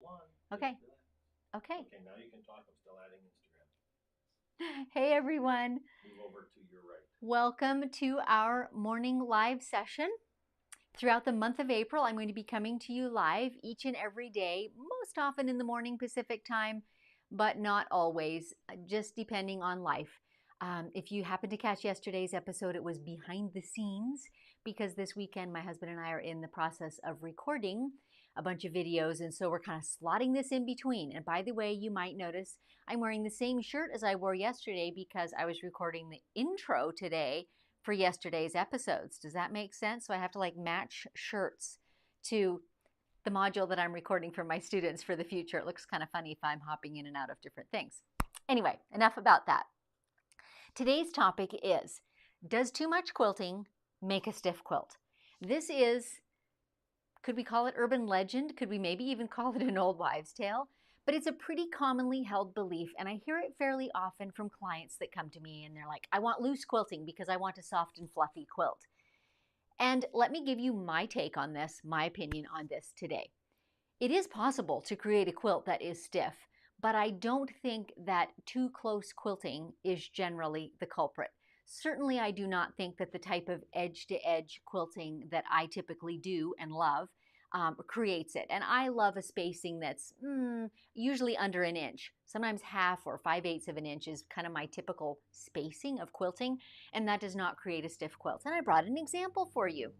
Okay. Okay. Okay, now you can talk. I'm still adding Instagram. Hey everyone. Move over to your right. Welcome to our morning live session. Throughout the month of April, I'm going to be coming to you live each and every day, most often in the morning Pacific time, but not always, just depending on life. If you happen to catch yesterday's episode, it was behind the scenes because this weekend my husband and I are in the process of recording a bunch of videos, and so we're kind of slotting this in between. And by the way, you might notice I'm wearing the same shirt as I wore yesterday because I was recording the intro today for yesterday's episodes. Does that make sense? So I have to like match shirts to the module that I'm recording for my students for the future. It looks kind of funny if I'm hopping in and out of different things. Anyway, enough about that. Today's topic is, does too much quilting make a stiff quilt? This is, could we call it urban legend? Could we maybe even call it an old wives' tale? But it's a pretty commonly held belief, and I hear it fairly often from clients that come to me and they're like, I want loose quilting because I want a soft and fluffy quilt. And let me give you my take on this, my opinion on this today. It is possible to create a quilt that is stiff, but I don't think that too close quilting is generally the culprit. Certainly, I do not think that the type of edge-to-edge quilting that I typically do and love creates it. And I love a spacing that's usually under an inch. Sometimes half or 5/8 of an inch is kind of my typical spacing of quilting, and that does not create a stiff quilt. And I brought an example for you.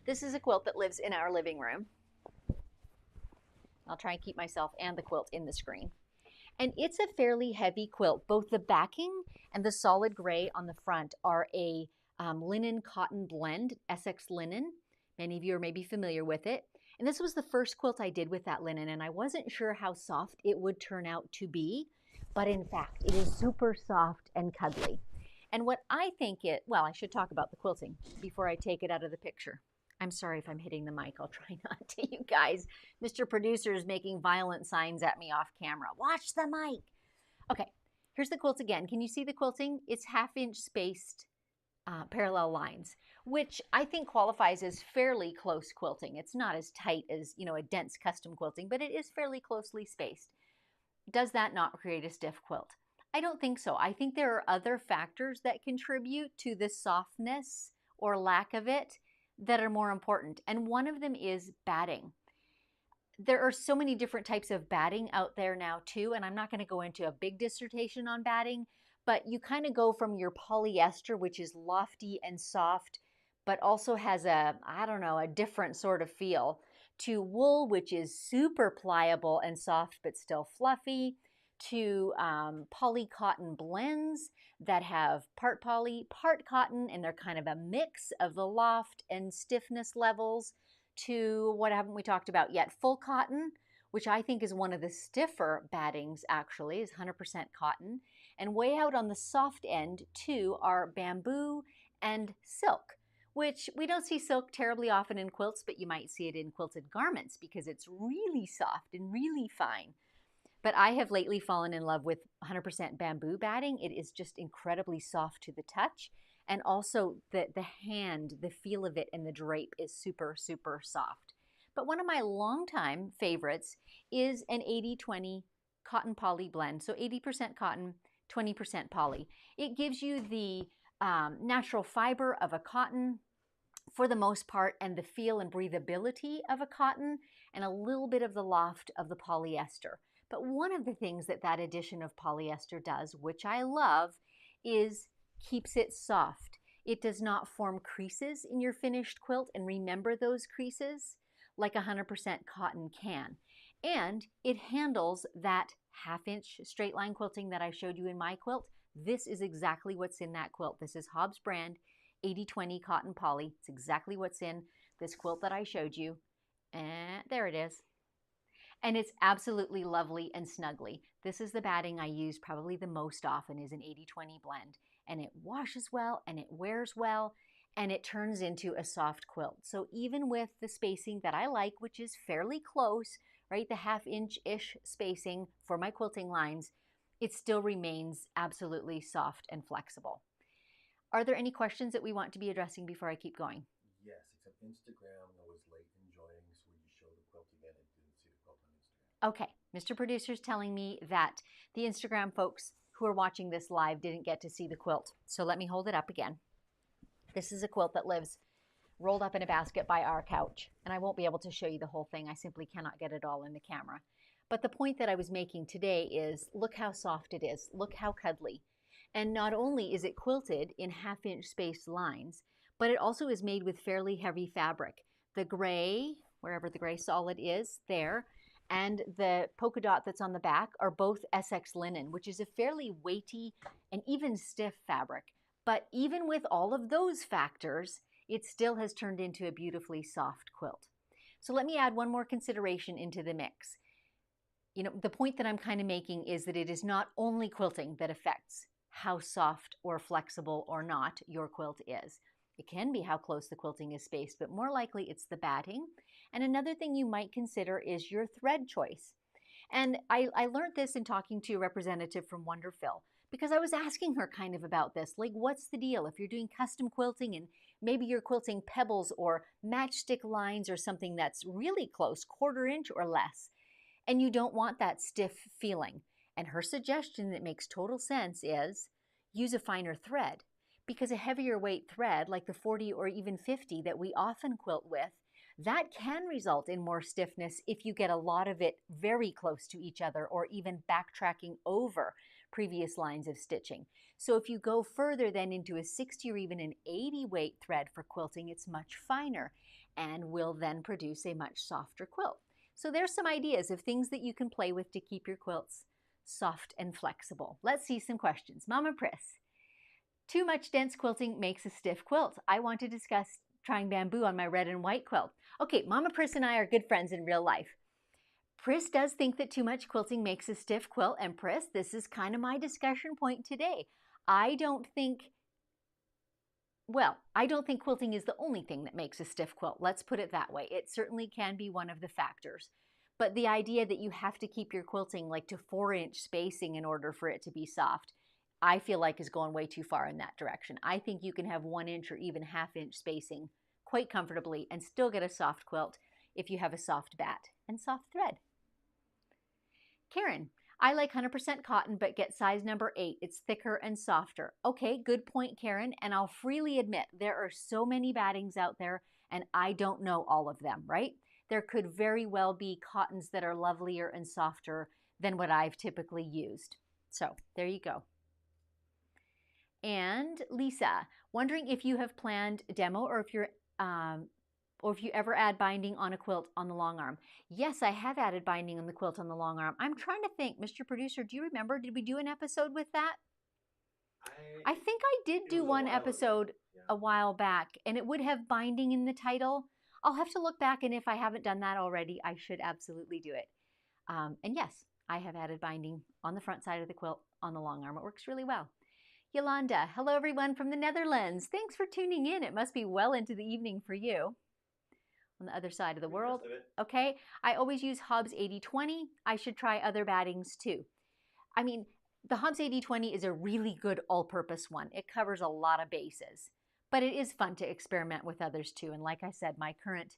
This is a quilt that lives in our living room. I'll try and keep myself and the quilt in the screen. And it's a fairly heavy quilt. Both the backing and the solid gray on the front are a linen cotton blend, Essex linen. Many of you are maybe familiar with it. And this was the first quilt I did with that linen, and I wasn't sure how soft it would turn out to be, but in fact, it is super soft and cuddly. And what I think well, I should talk about the quilting before I take it out of the picture. I'm sorry if I'm hitting the mic. I'll try not to, you guys. Mr. Producer is making violent signs at me off camera. Watch the mic. Okay, here's the quilt again. Can you see the quilting? It's half-inch spaced parallel lines, which I think qualifies as fairly close quilting. It's not as tight as, a dense custom quilting, but it is fairly closely spaced. Does that not create a stiff quilt? I don't think so. I think there are other factors that contribute to the softness or lack of it that are more important. And one of them is batting. There are so many different types of batting out there now too, and I'm not going to go into a big dissertation on batting, but you kind of go from your polyester, which is lofty and soft, but also has a different sort of feel, to wool, which is super pliable and soft, but still fluffy, to poly cotton blends that have part poly, part cotton, and they're kind of a mix of the loft and stiffness levels, to what haven't we talked about yet? Full cotton, which I think is one of the stiffer battings actually, is 100% cotton. And way out on the soft end too are bamboo and silk, which we don't see silk terribly often in quilts, but you might see it in quilted garments because it's really soft and really fine. But I have lately fallen in love with 100% bamboo batting. It is just incredibly soft to the touch. And also the hand, the feel of it and the drape is super, super soft. But one of my longtime favorites is an 80-20 cotton poly blend. So 80% cotton, 20% poly. It gives you the natural fiber of a cotton for the most part, and the feel and breathability of a cotton, and a little bit of the loft of the polyester. But one of the things that addition of polyester does, which I love, is keeps it soft. It does not form creases in your finished quilt, and remember those creases like 100% cotton can. And it handles that half-inch straight line quilting that I showed you in my quilt. This is exactly what's in that quilt. This is Hobbs brand 80-20 cotton poly. It's exactly what's in this quilt that I showed you. And there it is. And it's absolutely lovely and snuggly. This is the batting I use probably the most often, is an 80-20 blend. And it washes well and it wears well and it turns into a soft quilt. So even with the spacing that I like, which is fairly close, right, the half-inch-ish spacing for my quilting lines, it still remains absolutely soft and flexible. Are there any questions that we want to be addressing before I keep going? Yes, except Instagram, I was late in joining, so when you show the quilt again, I didn't see the quilt on Okay, Mr. Producer's telling me that the Instagram folks who are watching this live didn't get to see the quilt. So let me hold it up again. This is a quilt that lives rolled up in a basket by our couch. And I won't be able to show you the whole thing. I simply cannot get it all in the camera. But the point that I was making today is look how soft it is. Look how cuddly. And not only is it quilted in half-inch spaced lines, but it also is made with fairly heavy fabric. The gray, wherever the gray solid is, there, and the polka dot that's on the back are both SX linen, which is a fairly weighty and even stiff fabric. But even with all of those factors, it still has turned into a beautifully soft quilt. So let me add one more consideration into the mix. You know, the point that I'm kind of making is that it is not only quilting that affects how soft or flexible or not your quilt is. It can be how close the quilting is spaced, but more likely it's the batting. And another thing you might consider is your thread choice. And I learned this in talking to a representative from Wonderfill, because I was asking her kind of about this, like what's the deal if you're doing custom quilting and maybe you're quilting pebbles or matchstick lines or something that's really close, 1/4 inch or less, and you don't want that stiff feeling. And her suggestion that makes total sense is use a finer thread, because a heavier weight thread like the 40 or even 50 that we often quilt with, that can result in more stiffness if you get a lot of it very close to each other or even backtracking over previous lines of stitching. So if you go further then into a 60 or even an 80 weight thread for quilting, it's much finer and will then produce a much softer quilt. So there's some ideas of things that you can play with to keep your quilts soft and flexible. Let's see some questions. Mama Pris, too much dense quilting makes a stiff quilt. I want to discuss trying bamboo on my red and white quilt. Okay, Mama Pris and I are good friends in real life. Pris does think that too much quilting makes a stiff quilt, and Pris, this is kind of my discussion point today. I don't think quilting is the only thing that makes a stiff quilt. Let's put it that way. It certainly can be one of the factors. But the idea that you have to keep your quilting like to 4-inch spacing in order for it to be soft, I feel like is going way too far in that direction. I think you can have 1-inch or even 1/2-inch spacing quite comfortably and still get a soft quilt if you have a soft bat and soft thread. Karen, I like 100% cotton but get size number 8. It's thicker and softer. Okay, good point, Karen. And I'll freely admit there are so many battings out there and I don't know all of them, right? There could very well be cottons that are lovelier and softer than what I've typically used. So there you go. And Lisa, wondering if you have planned a demo or if you ever add binding on a quilt on the long arm. Yes, I have added binding on the quilt on the long arm. I'm trying to think, Mr. Producer, do you remember? Did we do an episode with that? I think I did do one episode a while back, and it would have binding in the title. I'll have to look back, and if I haven't done that already, I should absolutely do it. And yes, I have added binding on the front side of the quilt on the long arm. It works really well. Yolanda, hello everyone from the Netherlands. Thanks for tuning in. It must be well into the evening for you. On the other side of the world. Okay, I always use Hobbs 80/20. I should try other battings too. I mean, the Hobbs 80/20 is a really good all-purpose one. It covers a lot of bases, but it is fun to experiment with others too. And like I said, my current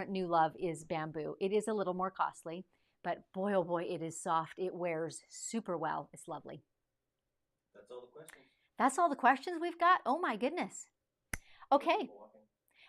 new love is bamboo. It is a little more costly, but boy, oh boy, it is soft. It wears super well. It's lovely. That's all the questions. That's all the questions we've got? Oh my goodness. Okay.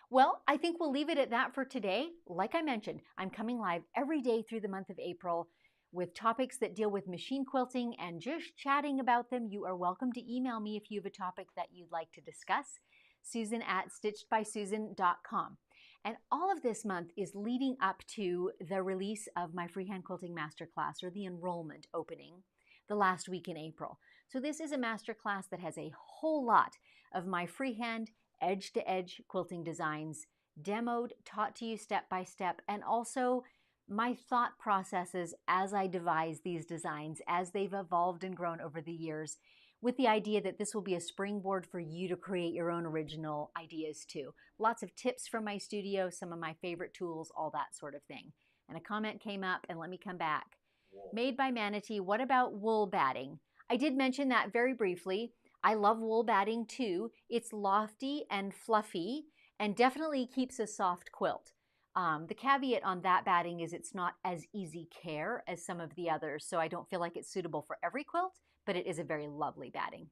Well, I think we'll leave it at that for today. Like I mentioned, I'm coming live every day through the month of April with topics that deal with machine quilting and just chatting about them. You are welcome to email me if you have a topic that you'd like to discuss. Susan@StitchedBySusan.com. And all of this month is leading up to the release of my freehand quilting masterclass, or the enrollment opening, the last week in April. So this is a masterclass that has a whole lot of my freehand edge-to-edge quilting designs demoed, taught to you step by step, and also my thought processes as I devise these designs, as they've evolved and grown over the years, with the idea that this will be a springboard for you to create your own original ideas too. Lots of tips from my studio, some of my favorite tools, all that sort of thing. And a comment came up, and let me come back. Wool. Made by Manatee, what about wool batting? I did mention that very briefly. I love wool batting too. It's lofty and fluffy and definitely keeps a soft quilt. The caveat on that batting is it's not as easy care as some of the others, so I don't feel like it's suitable for every quilt, but it is a very lovely batting.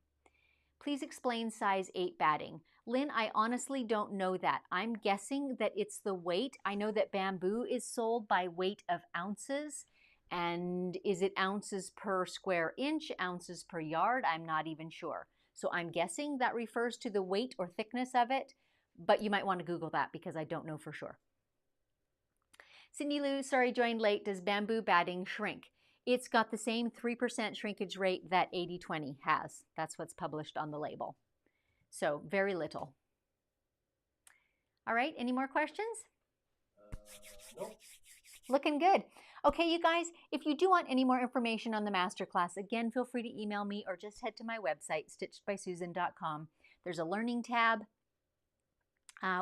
Please explain size 8 batting. Lynn, I honestly don't know that. I'm guessing that it's the weight. I know that bamboo is sold by weight of ounces. And is it ounces per square inch, ounces per yard? I'm not even sure. So I'm guessing that refers to the weight or thickness of it, but you might want to Google that because I don't know for sure. Cindy Lou, sorry, joined late. Does bamboo batting shrink? It's got the same 3% shrinkage rate that 80/20 has. That's what's published on the label. So very little. All right, any more questions? Nope. Looking good. Okay, you guys, if you do want any more information on the masterclass, again, feel free to email me or just head to my website, StitchedBySusan.com. There's a learning tab.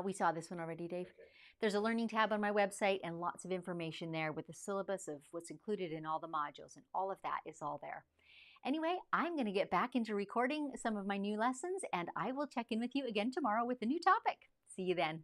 We saw this one already, Dave. Okay. There's a learning tab on my website and lots of information there with the syllabus of what's included in all the modules, and all of that is all there. Anyway, I'm going to get back into recording some of my new lessons, and I will check in with you again tomorrow with a new topic. See you then.